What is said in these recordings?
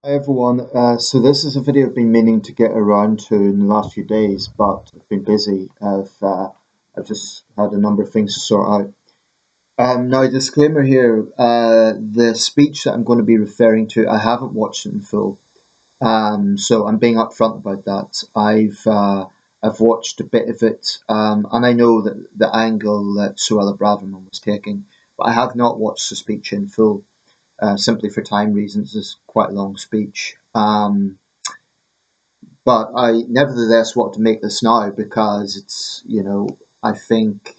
Hi everyone. So this is a video I've been meaning to get around to in the last few days, but I've been busy. I've just had a number of things to sort out. Now, disclaimer here: the speech that I'm going to be referring to, I haven't watched it in full, so I'm being upfront about that. I've watched a bit of it, and I know that the angle that Suella Braverman was taking, but I have not watched the speech in full simply for time reasons. It's quite a long speech. But I nevertheless want to make this now because I think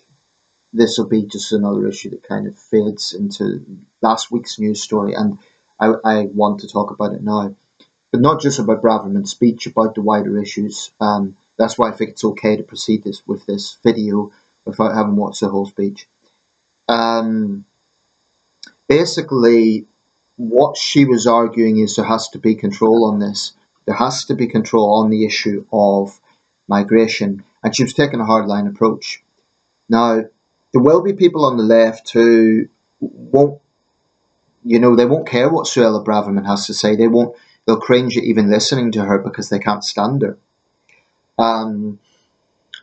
this will be just another issue that kind of fades into last week's news story, and I want to talk about it now. But not just about Braverman's speech, about the wider issues. That's why I think it's okay to proceed with this video without having watched the whole speech. Um, Basically, what she was arguing is there has to be control on this. There has to be control on the issue of migration, and she was taking a hardline approach. Now, there will be people on the left who won't, they won't care what Suella Braverman has to say. They'll cringe at even listening to her because they can't stand her. Um,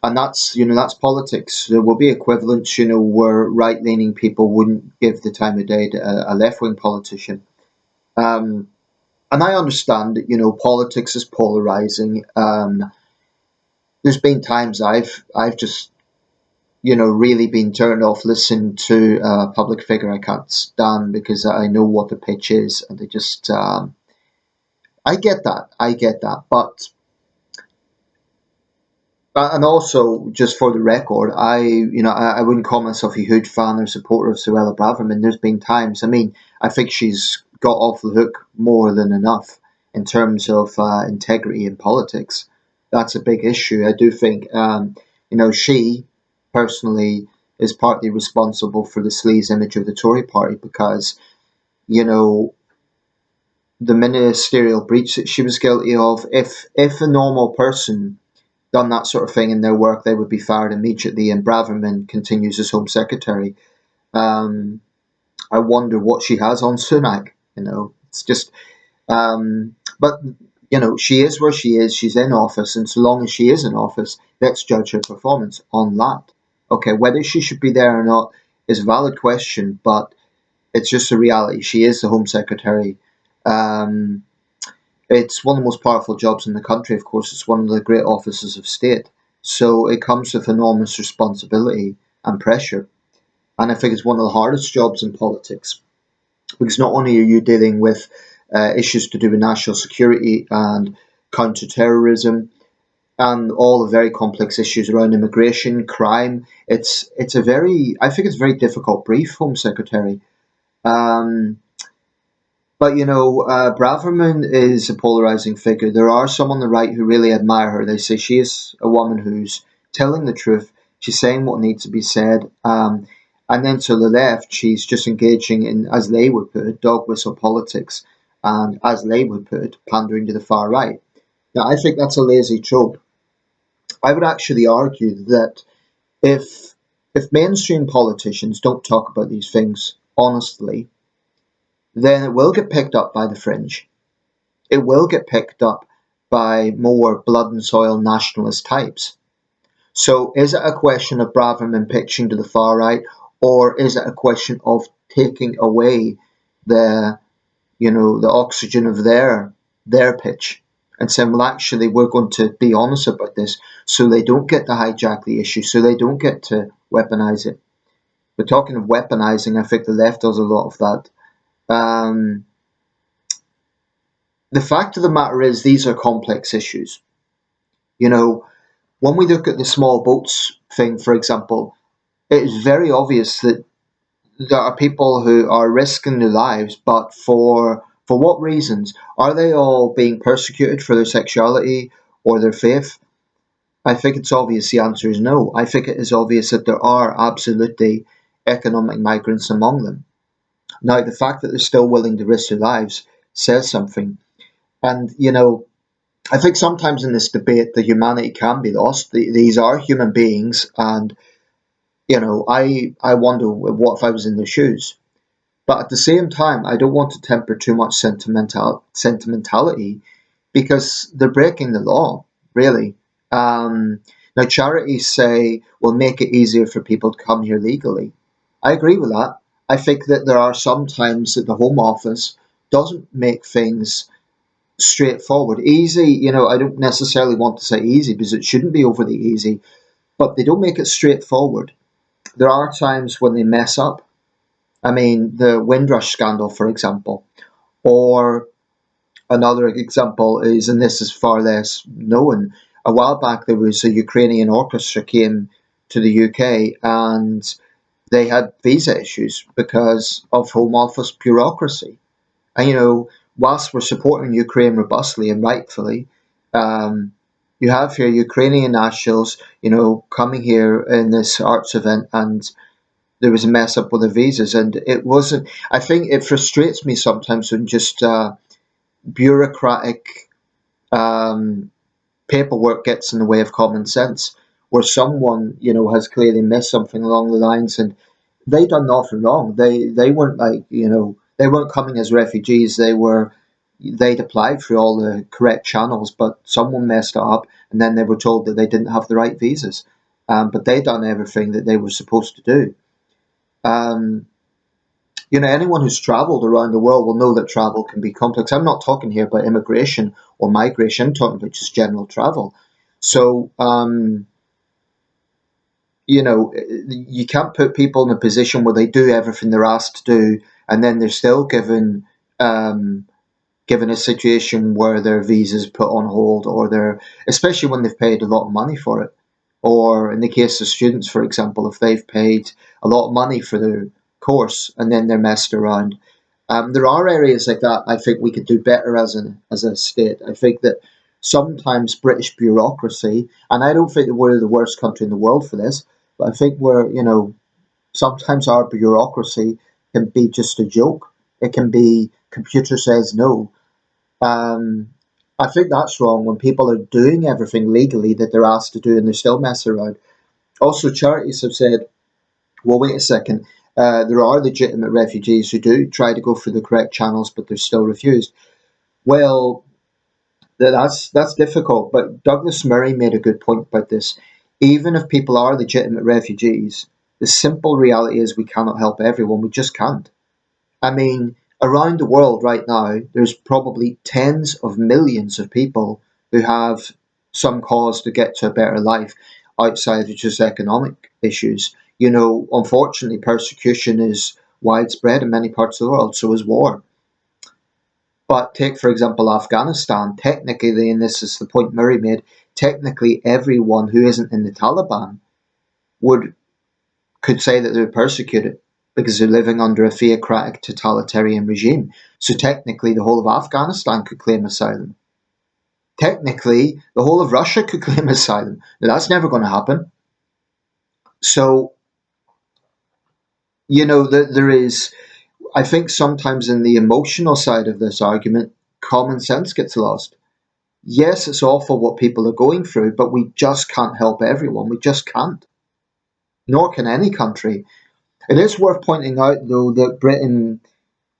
and that's politics. There will be equivalents, where right-leaning people wouldn't give the time of day to a left-wing politician. Um, and I understand that politics is polarizing. There's been times I've just really been turned off listening to a public figure I can't stand because I know what the pitch is, and they just I get that, but and also just for the record, I wouldn't call myself a huge fan or supporter of Suella Braverman. There's been times, I mean, I think she's got off the hook more than enough in terms of integrity in politics. That's a big issue. I do think, she personally is partly responsible for the sleaze image of the Tory party because, you know, the ministerial breach that she was guilty of, if a normal person done that sort of thing in their work, they would be fired immediately. And Braverman continues as Home Secretary. Um, I wonder what she has on Sunak. It's just, but she is where she is. She's in office, and so long as she is in office, let's judge her performance on that. Okay, whether she should be there or not is a valid question, but it's just a reality. She is the Home Secretary. Um, it's one of the most powerful jobs in the country, of course. It's one of the great offices of state. So it comes with enormous responsibility and pressure. And I think it's one of the hardest jobs in politics because not only are you dealing with issues to do with national security and counter-terrorism and all the very complex issues around immigration, crime. I think it's a very difficult brief, Home Secretary. Um, But Braverman is a polarizing figure. There are some on the right who really admire her. They say she is a woman who's telling the truth. She's saying what needs to be said. And then to the left, she's just engaging in, as they would put it, dog whistle politics, and as they would put it, pandering to the far right. Now, I think that's a lazy trope. I would actually argue that if if mainstream politicians don't talk about these things honestly, then it will get picked up by the fringe. It will get picked up by more blood and soil nationalist types. So is it a question of Braverman pitching to the far right, or is it a question of taking away the the oxygen of their pitch and saying, well, actually, we're going to be honest about this, so they don't get to hijack the issue, so they don't get to weaponize it. But talking of weaponizing, I think the left does a lot of that. Um, the fact of the matter is, these are complex issues. You know, when we look at the small boats thing, for example, it is very obvious that there are people who are risking their lives, but for what reasons? Are they all being persecuted for their sexuality or their faith? I think it's obvious the answer is no. I think it is obvious that there are absolutely economic migrants among them. Now, the fact that they're still willing to risk their lives says something. And, I think sometimes in this debate, the humanity can be lost. These are human beings, and I wonder what if I was in their shoes. But at the same time, I don't want to temper too much sentimentality because they're breaking the law, really. Um, Now, charities say, we'll make it easier for people to come here legally. I agree with that. I think that there are some times that the Home Office doesn't make things straightforward. Easy, I don't necessarily want to say easy because it shouldn't be overly easy, but they don't make it straightforward. There are times when they mess up. I mean, the Windrush scandal, for example, or another example is, and this is far less known, a while back there was a Ukrainian orchestra came to the UK and they had visa issues because of Home Office bureaucracy. And whilst we're supporting Ukraine robustly and rightfully, um, you have here Ukrainian nationals, coming here in this arts event, and there was a mess up with the visas, and it wasn't. I think it frustrates me sometimes when just bureaucratic um, paperwork gets in the way of common sense, where someone has clearly missed something along the lines, and they done nothing wrong. They weren't they weren't coming as refugees. They'd applied through all the correct channels, but someone messed it up, and then they were told that they didn't have the right visas. But they done everything that they were supposed to do. Um, Anyone who's travelled around the world will know that travel can be complex. I'm not talking here about immigration or migration. I'm talking about just general travel. So, you can't put people in a position where they do everything they're asked to do, and then they're still um, given a situation where their visa's put on hold, or especially when they've paid a lot of money for it. Or in the case of students, for example, if they've paid a lot of money for their course and then they're messed around. There are areas like that I think we could do better as a state. I think that sometimes British bureaucracy, and I don't think that we're the worst country in the world for this, but I think sometimes our bureaucracy can be just a joke. It can be computer says no. Um, I think that's wrong when people are doing everything legally that they're asked to do and they're still messing around. Also, charities have said, well, wait a second, there are legitimate refugees who do try to go through the correct channels, but they're still refused. Well, that's difficult, but Douglas Murray made a good point about this. Even if people are legitimate refugees, the simple reality is we cannot help everyone. We just can't. I mean, around the world right now, there's probably tens of millions of people who have some cause to get to a better life outside of just economic issues. Unfortunately, persecution is widespread in many parts of the world, so is war. But take, for example, Afghanistan. Technically, and this is the point Murray made, technically everyone who isn't in the Taliban would could say that they're persecuted because they're living under a theocratic totalitarian regime. So technically, the whole of Afghanistan could claim asylum. Technically, the whole of Russia could claim asylum. Now, that's never going to happen. So, there is, I think sometimes in the emotional side of this argument, common sense gets lost. Yes, it's awful what people are going through, but we just can't help everyone. We just can't. Nor can any country. It is worth pointing out, though, that Britain,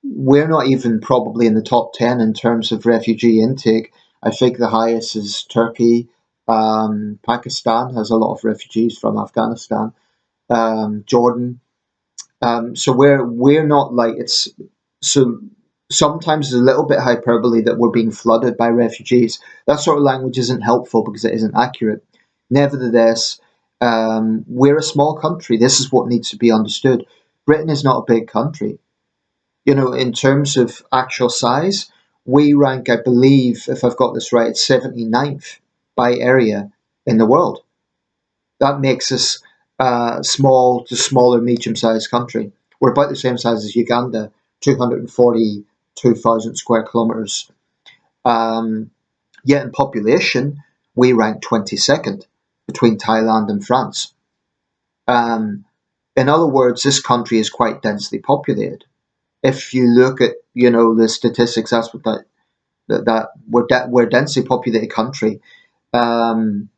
we're not even probably in the top 10 in terms of refugee intake. I think the highest is Turkey. Pakistan has a lot of refugees from Afghanistan. Jordan. So we're not like it's so sometimes it's a little bit hyperbole that we're being flooded by refugees. That sort of language isn't helpful because it isn't accurate. Nevertheless, we're a small country. This is what needs to be understood. Britain is not a big country. In terms of actual size, we rank, I believe, if I've got this right, 79th by area in the world. That makes us small to smaller, medium-sized country. We're about the same size as Uganda, 242,000 square kilometers. Um, Yet in population, we rank 22nd between Thailand and France. Um, in other words, this country is quite densely populated. If you look at the statistics, that's what that we're a densely populated country. Um,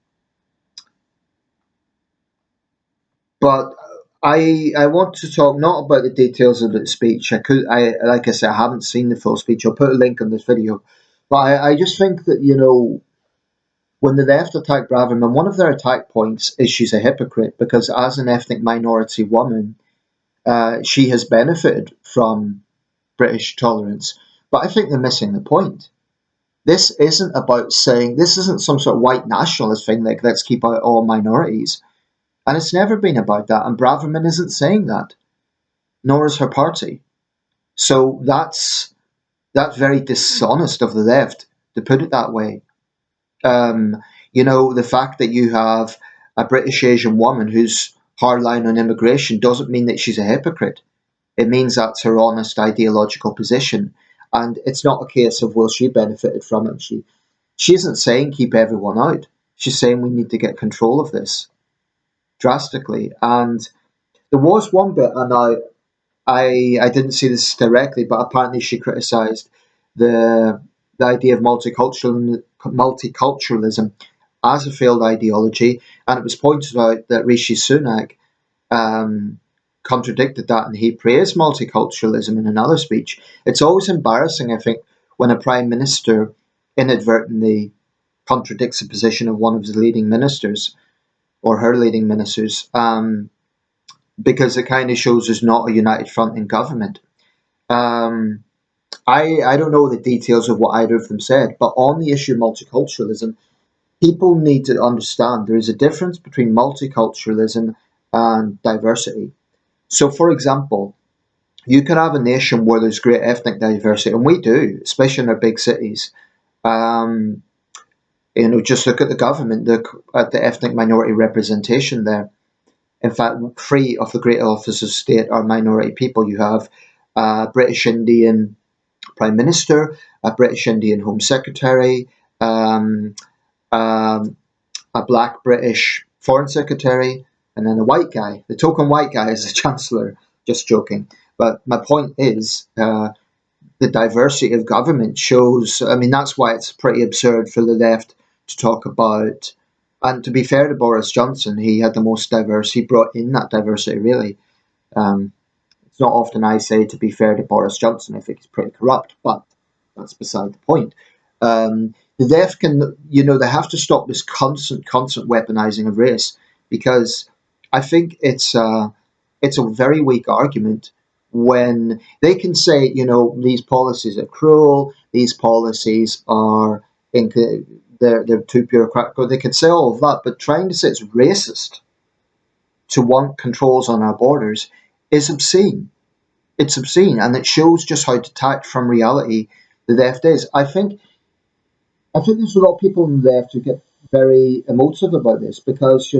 but I want to talk not about the details of the speech. I like I said, I haven't seen the full speech. I'll put a link on this video, but I just think that when the left attack Braverman, one of their attack points is she's a hypocrite because as an ethnic minority woman, she has benefited from British tolerance. But I think they're missing the point. This isn't about saying this isn't some sort of white nationalist thing like let's keep out all minorities. And it's never been about that. And Braverman isn't saying that, nor is her party. So that's very dishonest of the left to put it that way. Um, the fact that you have a British Asian woman who's hardline on immigration doesn't mean that she's a hypocrite. It means that's her honest ideological position. And it's not a case of, well, she benefited from it. She isn't saying keep everyone out. She's saying we need to get control of this drastically. And there was one bit, and I didn't see this directly, but apparently she criticised the the idea of multiculturalism as a failed ideology, and it was pointed out that Rishi Sunak um, contradicted that, and he praised multiculturalism in another speech. It's always embarrassing, I think, when a prime minister inadvertently contradicts the position of one of the leading ministers or her leading ministers, because it kind of shows there's not a united front in government. Um, I don't know the details of what either of them said, but on the issue of multiculturalism, people need to understand there is a difference between multiculturalism and diversity. So, for example, you can have a nation where there's great ethnic diversity, and we do, especially in our big cities. Um, just look at the government, look at the ethnic minority representation there. In fact, three of the great offices of state are minority people. You have a British Indian Prime Minister, a British Indian Home Secretary, um, um, a black British Foreign Secretary, and then a white guy. The token white guy is the Chancellor. Just joking. But my point is, the diversity of government shows. I mean, that's why it's pretty absurd for the left to talk about. And to be fair to Boris Johnson, he had the most diverse. He brought in that diversity, really. Um, it's not often I say to be fair to Boris Johnson. I think he's pretty corrupt, but that's beside the point. The left they have to stop this constant weaponizing of race because I think it's a very weak argument when they can say, these policies are cruel, these policies are they're too bureaucratic, or they can say all of that, but trying to say it's racist to want controls on our borders is obscene. It's obscene, and it shows just how detached from reality the left is. I think there's a lot of people in the left who get very emotive about this because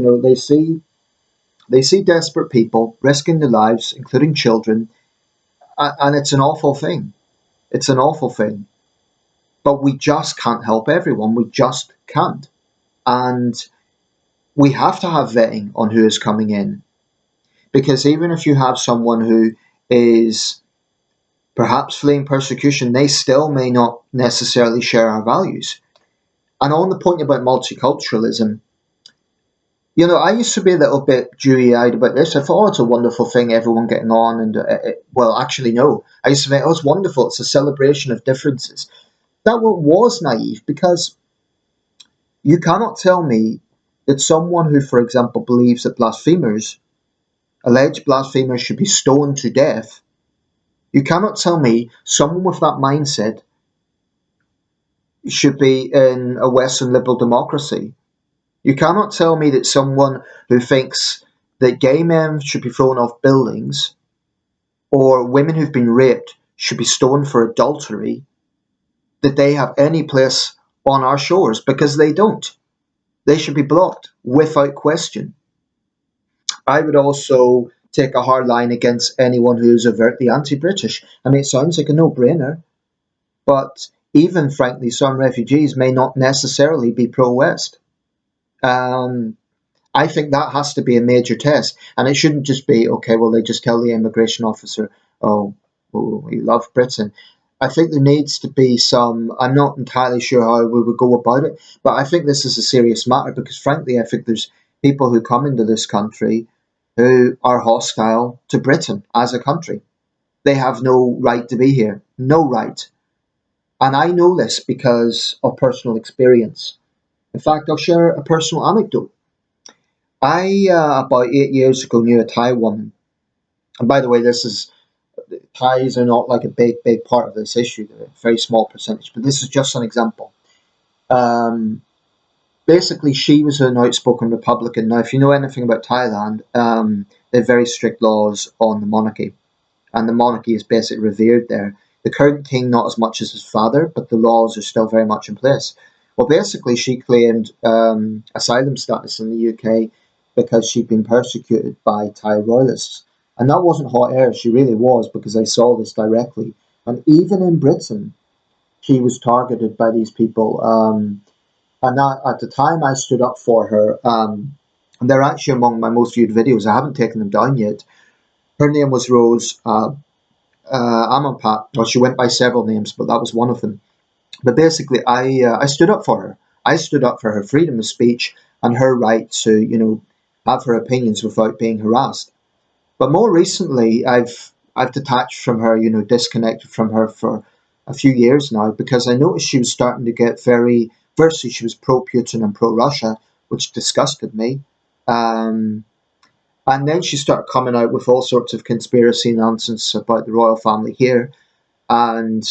they see desperate people risking their lives, including children, and it's an awful thing. It's an awful thing, but we just can't help everyone. We just can't, and we have to have vetting on who is coming in because even if you have someone who is perhaps fleeing persecution, they still may not necessarily share our values. And on the point about multiculturalism, I used to be a little bit dewy-eyed about this. I thought, oh, it's a wonderful thing, everyone getting on, and well, actually, no. I used to think, oh, it's wonderful. It's a celebration of differences. That was naive because you cannot tell me that someone who, for example, believes that alleged blasphemers, should be stoned to death. You cannot tell me someone with that mindset should be in a Western liberal democracy. You cannot tell me that someone who thinks that gay men should be thrown off buildings or women who've been raped should be stoned for adultery, that they have any place on our shores, because they don't. They should be blocked without question. I would also take a hard line against anyone who is overtly anti-British. I mean, it sounds like a no-brainer, but even frankly, some refugees may not necessarily be pro-West. Um, I think that has to be a major test, and it shouldn't just be okay. Well, they just tell the immigration officer, "Oh, we love Britain." I think there needs to be some. I'm not entirely sure how we would go about it, but I think this is a serious matter because, frankly, I think there's people who come into this country who are hostile to Britain as a country. They have no right to be here. No right. And I know this because of personal experience. In fact, I'll share a personal anecdote. I, about 8 years ago, knew a Thai woman. And by the way, Thais are not like a big part of this issue. They're a very small percentage. But this is just an example. Um, Basically, she was an outspoken Republican. Now, if you know anything about Thailand, they have very strict laws on the monarchy, and the monarchy is basically revered there. The current king, not as much as his father, but the laws are still very much in place. Well, basically, she claimed asylum status in the UK because she'd been persecuted by Thai royalists. And that wasn't hot air, she really was, because I saw this directly. And even in Britain, she was targeted by these people. And that, at the time, I stood up for her. And they're actually among my most viewed videos. I haven't taken them down yet. Her name was Rose. Amonpat. Well, she went by several names, but that was one of them. But basically, I stood up for her. I stood up for her freedom of speech and her right to, have her opinions without being harassed. But more recently, I've detached from her, disconnected from her for a few years now because I noticed she was starting to get very. Firstly, she was pro-Putin and pro-Russia, which disgusted me. Um, and then she started coming out with all sorts of conspiracy nonsense about the royal family here, and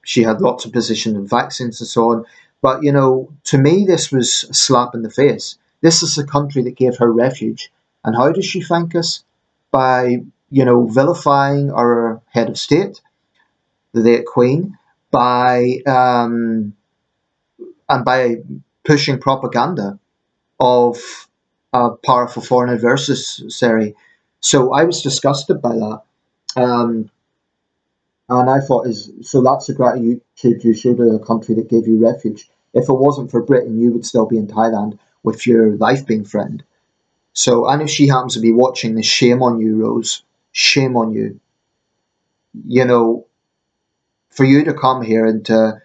she had lots of positions on vaccines and so on. But to me, this was a slap in the face. This is a country that gave her refuge, and how does she thank us? By vilifying our head of state, the late Queen, by and by pushing propaganda of a powerful foreign adversary. So I was disgusted by that. Um, and I thought, is so that's the gratitude you show to a country that gave you refuge. If it wasn't for Britain, you would still be in Thailand with your life being threatened. So, and if she happens to be watching this, shame on you, Rose. Shame on you. You know, for you to come here and to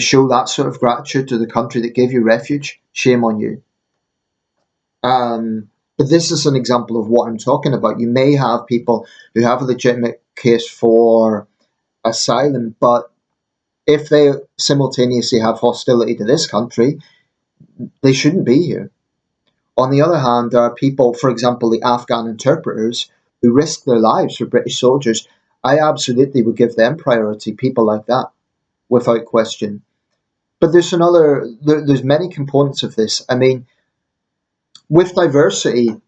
show that sort of gratitude to the country that gave you refuge, shame on you. But this is an example of what I'm talking about. You may have people who have a legitimate case for asylum, but if they simultaneously have hostility to this country, they shouldn't be here. On the other hand, there are people, for example, the Afghan interpreters, who risk their lives for British soldiers. I absolutely would give them priority, people like that, without question. But there's many components of this. I mean, with diversity,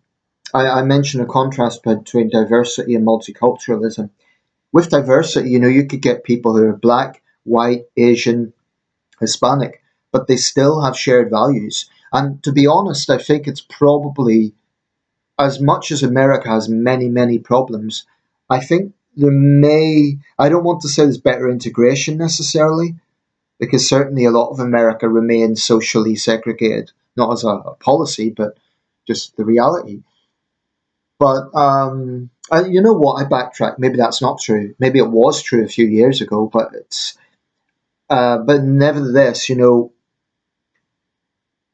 I mentioned a contrast between diversity and multiculturalism. With diversity, you could get people who are black, white, Asian, Hispanic, but they still have shared values. And to be honest, I think it's probably, as much as America has many problems, I think I don't want to say there's better integration necessarily, because certainly a lot of America remains socially segregated, not as a policy, but just the reality. But you know what? I backtrack. Maybe that's not true. Maybe it was true a few years ago, but but nevertheless,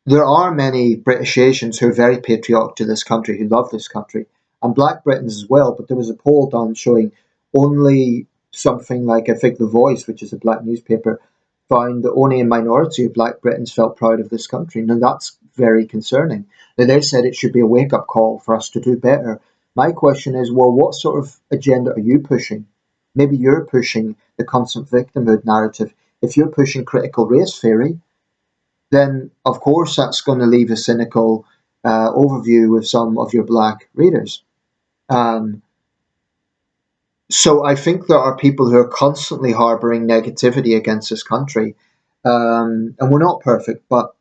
there are many British Asians who are very patriotic to this country, who love this country, and Black Britons as well. But there was a poll done showing only something like, I think, The Voice, which is a black newspaper, found that only a minority of Black Britons felt proud of this country. Now that's very concerning. Now they said it should be a wake-up call for us to do better. My question is, well, what sort of agenda are you pushing? Maybe you're pushing the constant victimhood narrative. If you're pushing critical race theory, then of course that's going to leave a cynical overview with some of your black readers. Um, so I think there are people who are constantly harboring negativity against this country. And we're not perfect, but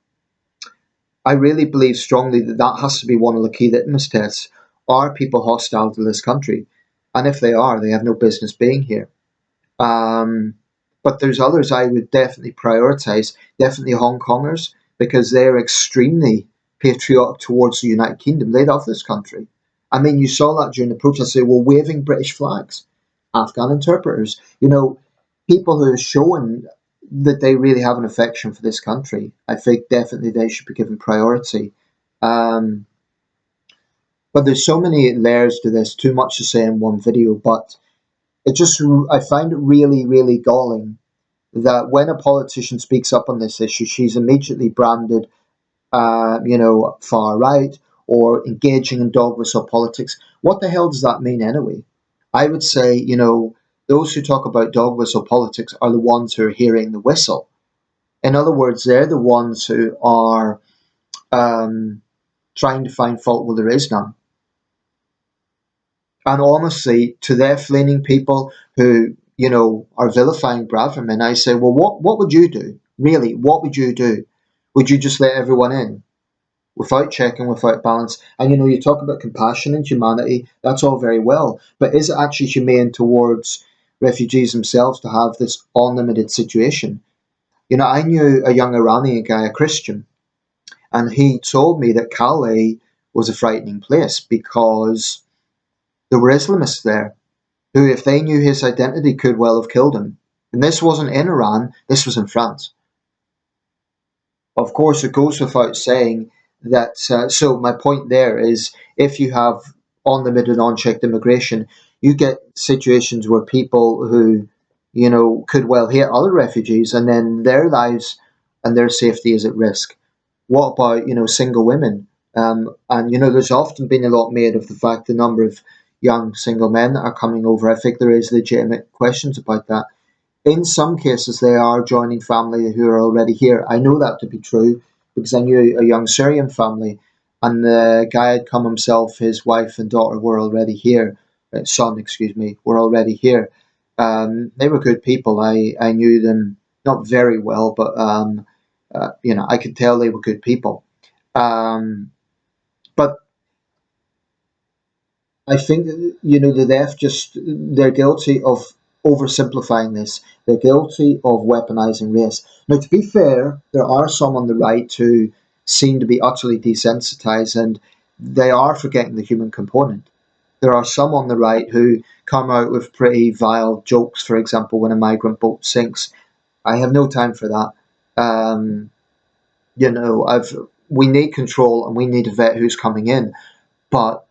I really believe strongly that that has to be one of the key litmus tests. Are people hostile to this country? And if they are, they have no business being here. Um, but there's others I would definitely prioritize, definitely Hong Kongers, because they're extremely patriotic towards the United Kingdom. They love this country. I mean, you saw that during the protests. They were waving British flags, Afghan interpreters, people who are showing that they really have an affection for this country. I think definitely they should be given priority. Um, But there's so many layers to this, too much to say in one video. But it just, I find it really, really galling that when a politician speaks up on this issue, she's immediately branded, far right or engaging in dog whistle politics. What the hell does that mean anyway? I would say, those who talk about dog whistle politics are the ones who are hearing the whistle. In other words, they're the ones who are um, trying to find fault where there is none. And honestly, to their fleeing people who, are vilifying Braverman, I say, well, what would you do? Really, what would you do? Would you just let everyone in without checking, without balance? And you talk about compassion and humanity, that's all very well. But is it actually humane towards refugees themselves to have this unlimited situation? I knew a young Iranian guy, a Christian, and he told me that Calais was a frightening place because there were Islamists there who, if they knew his identity, could well have killed him. And this wasn't in Iran, this was in France. Of course, it goes without saying that. So, my point there is if you have unlimited unchecked immigration, you get situations where people who, could well hate other refugees and then their lives and their safety is at risk. What about, single women? And, there's often been a lot made of the fact the number of young single men that are coming over. I think there is legitimate questions about that. In some cases, they are joining family who are already here. I know that to be true because I knew a young Syrian family, and the guy had come himself, his wife and daughter were already here. Son, excuse me, were already here. They were good people. I knew them not very well, but I could tell they were good people. But I think the left they're guilty of oversimplifying this. They're guilty of weaponizing race. Now, to be fair, there are some on the right who seem to be utterly desensitized, and they are forgetting the human component. There are some on the right who come out with pretty vile jokes. For example, when a migrant boat sinks, I have no time for that. Um, I've we need control and we need to vet who's coming in, but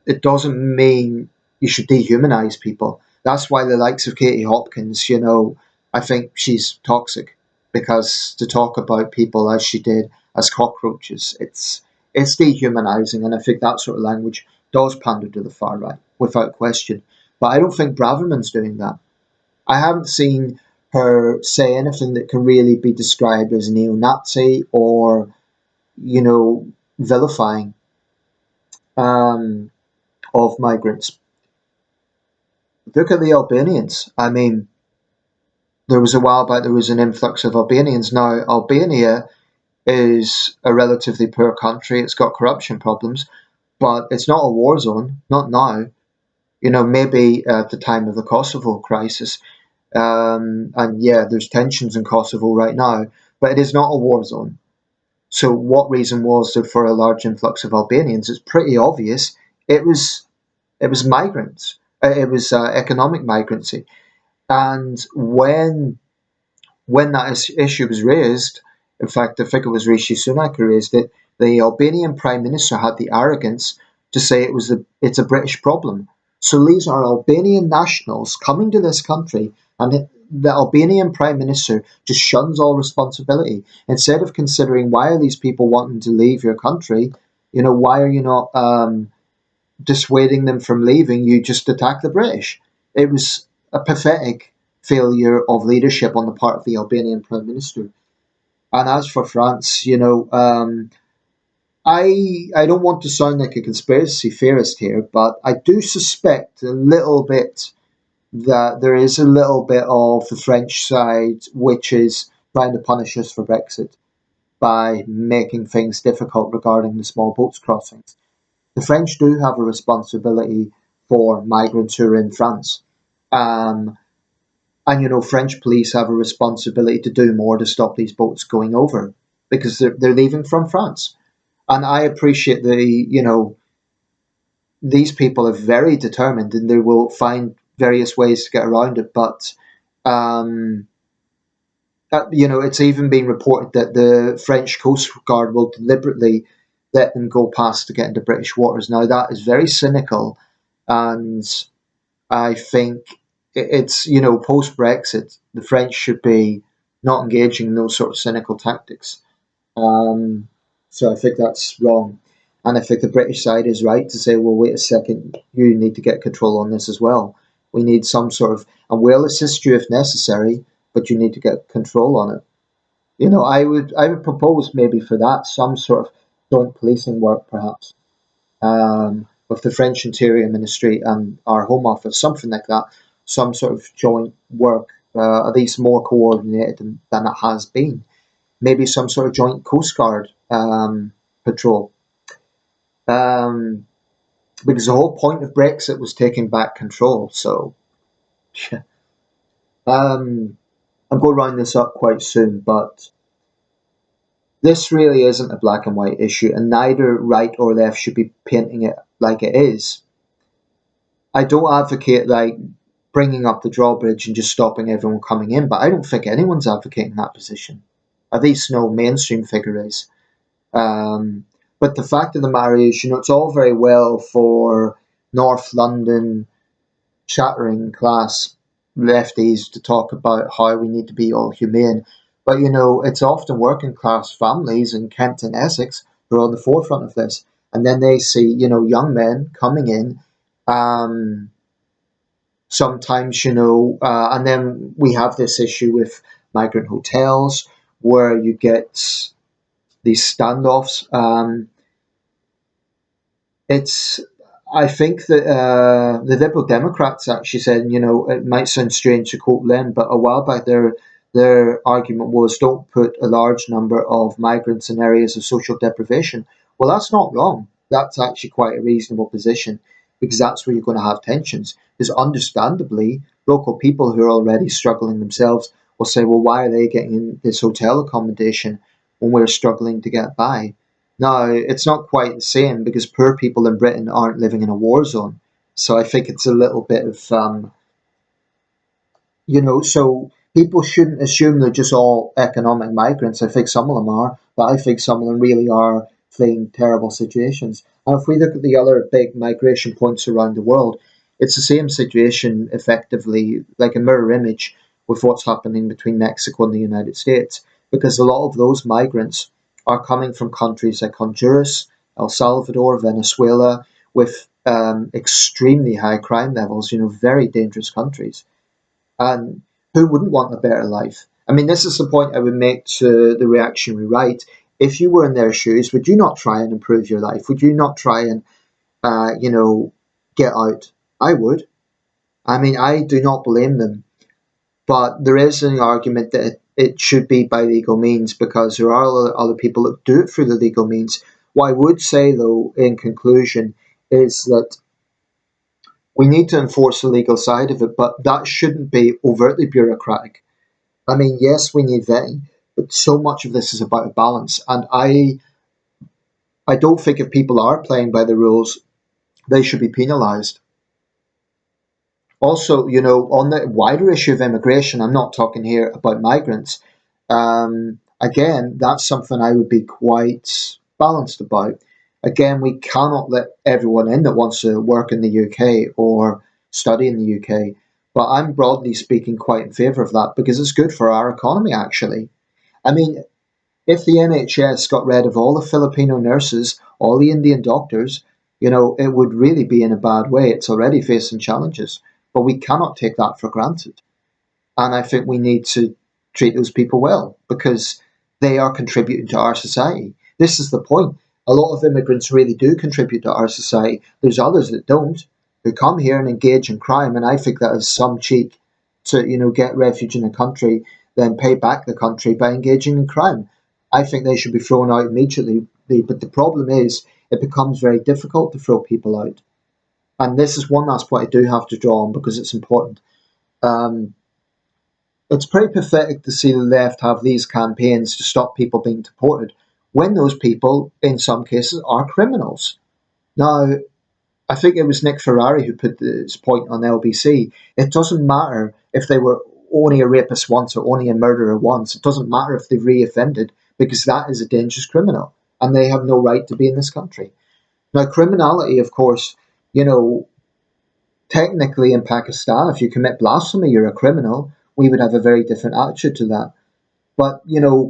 it doesn't mean you should dehumanize people. That's why the likes of Katie Hopkins, I think she's toxic because to talk about people as she did as cockroaches, it's dehumanizing, and I think that sort of language does pander to the far right without question. But I don't think Braverman's doing that. I haven't seen her say anything that can really be described as neo-Nazi or vilifying um, of migrants. Look at the Albanians. I mean, there was a while back there was an influx of Albanians. Now, Albania is a relatively poor country. It's got corruption problems, but it's not a war zone. Not now. Maybe at the time of the Kosovo crisis. And yeah, there's tensions in Kosovo right now, but it is not a war zone. So, what reason was there for a large influx of Albanians? It's pretty obvious. It was migrants. It was economic migrancy. And when that issue was raised, in fact, I think it was Rishi Sunak who raised it. The Albanian Prime Minister had the arrogance to say it's a British problem. So these are Albanian nationals coming to this country, and the Albanian Prime Minister just shuns all responsibility. Instead of considering why are these people wanting to leave your country, why are you not dissuading them from leaving, you just attack the British. It was a pathetic failure of leadership on the part of the Albanian Prime Minister. And as for France, I don't want to sound like a conspiracy theorist here, but I do suspect a little bit that there is a little bit of the French side which is trying to punish us for Brexit by making things difficult regarding the small boats crossings. The French do have a responsibility for migrants who are in France. Um, and, French police have a responsibility to do more to stop these boats going over because they're leaving from France. And I appreciate these people are very determined and they will find various ways to get around it. But, um, it's even been reported that the French Coast Guard will deliberately let them go past to get into British waters. Now, that is very cynical, and I think it's, post Brexit, the French should be not engaging in those sort of cynical tactics. Um, so I think that's wrong. And I think the British side is right to say, well, wait a second, you need to get control on this as well. We need some sort of, and we'll assist you if necessary, but you need to get control on it. I would propose maybe for that some sort of joint policing work, perhaps, with the French Interior Ministry and our Home Office, something like that, some sort of joint work, at least more coordinated than it has been. Maybe some sort of joint Coast Guard patrol. Um, because the whole point of Brexit was taking back control. So, um, I'm going to round this up quite soon, but this really isn't a black and white issue, and neither right or left should be painting it like it is. I don't advocate like bringing up the drawbridge and just stopping everyone coming in, but I don't think anyone's advocating that position. At least no mainstream figure is. But the fact of the matter is, it's all very well for North London chattering class lefties to talk about how we need to be all humane. But it's often working class families in Kent and Essex who are on the forefront of this. And then they see, young men coming in, sometimes, and then we have this issue with migrant hotels where you get these standoffs. It's I think that the Liberal Democrats actually said, it might sound strange to quote them, but a while back their argument was don't put a large number of migrants in areas of social deprivation. Well, that's not wrong. That's actually quite a reasonable position because that's where you're going to have tensions. Because understandably, local people who are already struggling themselves will say, well, why are they getting this hotel accommodation when we're struggling to get by? No, it's not quite the same because poor people in Britain aren't living in a war zone. So I think it's a little bit of, so people shouldn't assume they're just all economic migrants. I think some of them are, but I think some of them really are fleeing terrible situations. And if we look at the other big migration points around the world, it's the same situation effectively, like a mirror image with what's happening between Mexico and the United States, because a lot of those migrants are coming from countries like Honduras, El Salvador, Venezuela, with extremely high crime levels, very dangerous countries. And who wouldn't want a better life? I mean, this is the point I would make to the reactionary right. If you were in their shoes, would you not try and improve your life? Would you not try and, get out? I would. I mean, I do not blame them. But there is an argument that it should be by legal means because there are other people that do it through the legal means. What I would say, though, in conclusion, is that we need to enforce the legal side of it, but that shouldn't be overtly bureaucratic. I mean, yes, we need vetting, but so much of this is about a balance. And I don't think if people are playing by the rules, they should be penalised. Also, on the wider issue of immigration, I'm not talking here about migrants. Again, that's something I would be quite balanced about. Again, we cannot let everyone in that wants to work in the UK or study in the UK. But I'm broadly speaking quite in favour of that because it's good for our economy, actually. I mean, if the NHS got rid of all the Filipino nurses, all the Indian doctors, it would really be in a bad way. It's already facing challenges, but we cannot take that for granted. And I think we need to treat those people well because they are contributing to our society. This is the point. A lot of immigrants really do contribute to our society. There's others that don't, who come here and engage in crime. And I think that is some cheek to, get refuge in a country, then pay back the country by engaging in crime. I think they should be thrown out immediately. But the problem is, it becomes very difficult to throw people out. And this is one last point I do have to draw on because it's important. Um, it's pretty pathetic to see the left have these campaigns to stop people being deported when those people, in some cases, are criminals. Now, I think it was Nick Ferrari who put this point on LBC. It doesn't matter if they were only a rapist once or only a murderer once. It doesn't matter if they reoffended because that is a dangerous criminal. and they have no right to be in this country. Now, criminality, of course, you know, technically in Pakistan, if you commit blasphemy, you're a criminal. We would have a very different attitude to that. But,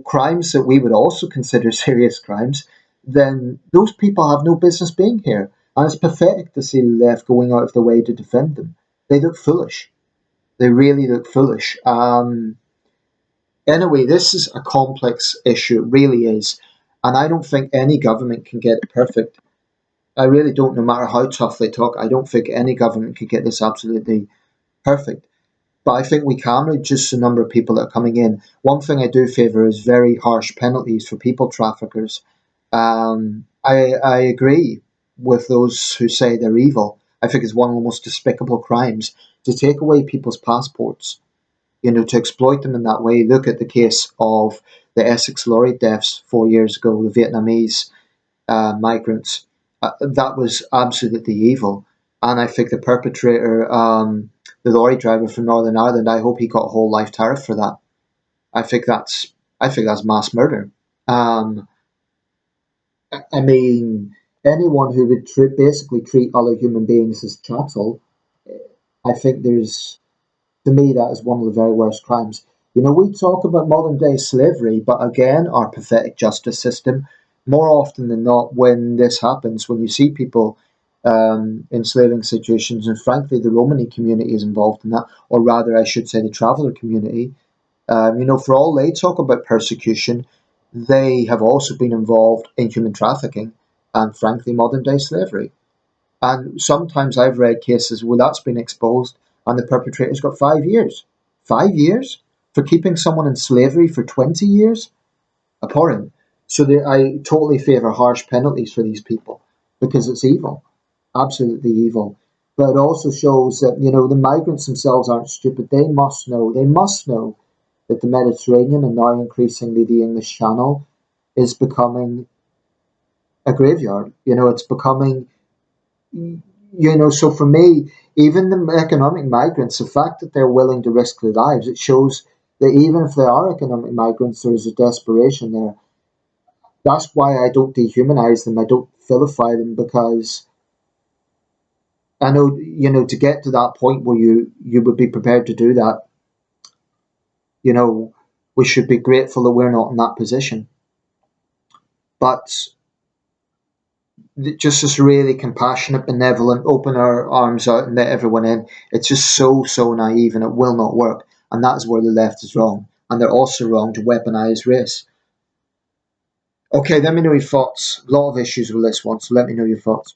crimes that we would also consider serious crimes, then those people have no business being here. And it's pathetic to see the left going out of the way to defend them. They look foolish. They really look foolish. Anyway, this is a complex issue. It really is. And I don't think any government can get it perfect. I really don't, no matter how tough they talk. I don't think any government could get this absolutely perfect. But I think we can reduce the number of people that are coming in. One thing I do favour is very harsh penalties for people traffickers. I agree with those who say they're evil. I think it's one of the most despicable crimes to take away people's passports, to exploit them in that way. Look at the case of the Essex lorry deaths 4 years ago, the Vietnamese migrants. That was absolutely evil. And I think the perpetrator, the lorry driver from Northern Ireland, I hope he got a whole life tariff for that. I think that's I think that's mass murder. Um, I mean, anyone who would basically treat other human beings as chattel, I think to me, that is one of the very worst crimes. We talk about modern day slavery, but again, our pathetic justice system, more often than not, when this happens, when you see people enslaving situations, and frankly, the Romani community is involved in that, or rather, I should say, the traveller community, for all they talk about persecution, they have also been involved in human trafficking and, frankly, modern day slavery. And sometimes I've read cases where that's been exposed and the perpetrator's got 5 years. 5 years? For keeping someone in slavery for 20 years? Abhorrent. So I totally favour harsh penalties for these people because it's evil. Absolutely evil. But it also shows that, the migrants themselves aren't stupid. They must know that the Mediterranean and now increasingly the English Channel is becoming a graveyard. It's becoming so for me, even the economic migrants, the fact that they're willing to risk their lives, it shows that even if they are economic migrants, there is a desperation there. That's why I don't dehumanize them. I don't vilify them because I know, to get to that point where you would be prepared to do that, you know, we should be grateful that we're not in that position. But just this really compassionate, benevolent, open our arms out and let everyone in. It's just so naive and it will not work. And that is where the left is wrong. And they're also wrong to weaponize race. Okay, let me know your thoughts. A lot of issues with this one, so let me know your thoughts.